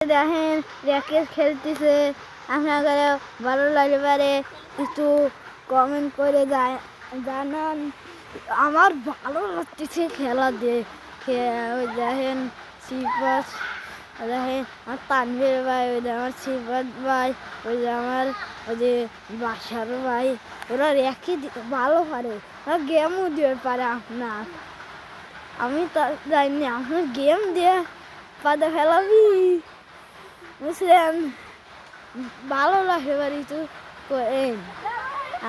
দেখেন র্যাকেট খেলতেছে। আপনাদের ভালো লাগলে পারে একটু কমেন্ট করে জানান। আমার ভালো লাগতেছে খেলা দেখে। ওই দেখেন সিপাস, দেখেন আমার তানভীর ভাই, ওই যে আমার সিপাত ভাই, ওই যে আমার ওই যে বাসার ভাই, ওরা র্যাকেট ভালো পারে, ওরা গেমও দিয়ে পারে। আপনার আমি তো জানি আপনার গেম দিয়ে পাতে খেলাবি, বুঝলেন? ভালো লাগে বাড়ি তো করেন,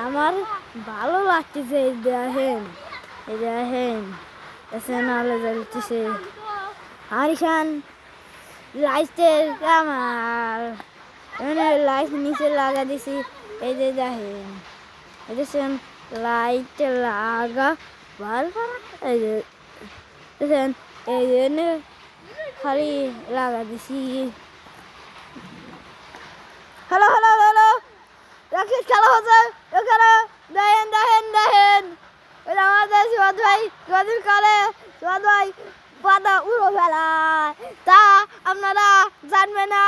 আমার ভালো লাগতেছে। দেখেন দেখেন আলো জ্বলতেছে। আরিশান লাইটের কামাল, লাইট নিচে লাগা দিছি। এই যে দেখেন, এই দেখছেন লাইট লাগা ভালো। এই যে দেখেন, এই জন্য খালি লাগা দিছি। হ্যালো হ্যালো হ্যালো, রাকেশ খেলা হচ্ছে এখানে। দেখেন ওই আমাদের সুয়াদ ভাই কদিন কালে, সুয়াদ ভাই পাতা উড়ো ফেলায়, তা আপনারা জানবে না।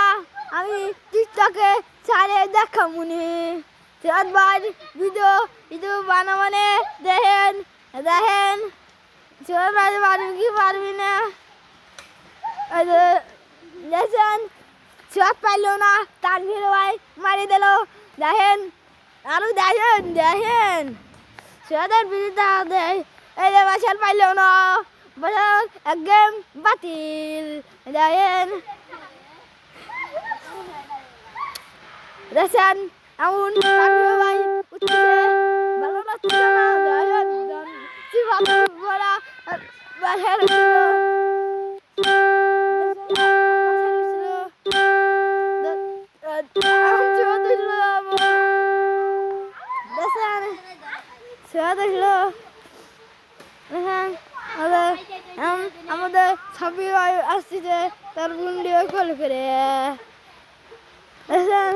আমি টিকটকে ছাড়ে দেখামুনি সুয়াদ ভাই ভিডিও বানাবনে। দেখেন সুয়াদ ভাই পারবি কি পারবি না। দেখছেন সুয়াদ পাইল না, তানভীর ভাই মারি দিল। দেখেন আরো দেখেন সুয়াদের বিরুদ্ধে দেয়। এই যে বাসার পাইল না, বাসার এক গেম বাতিল। দেখেন এমন তানভীর ভাই উঠতেছে, ভালো লাগছে না। দেখেন সিপাত বড়া বাসার আমাদের ছাবি আসছে, তার গুন্ডিও কল করে দেখেন।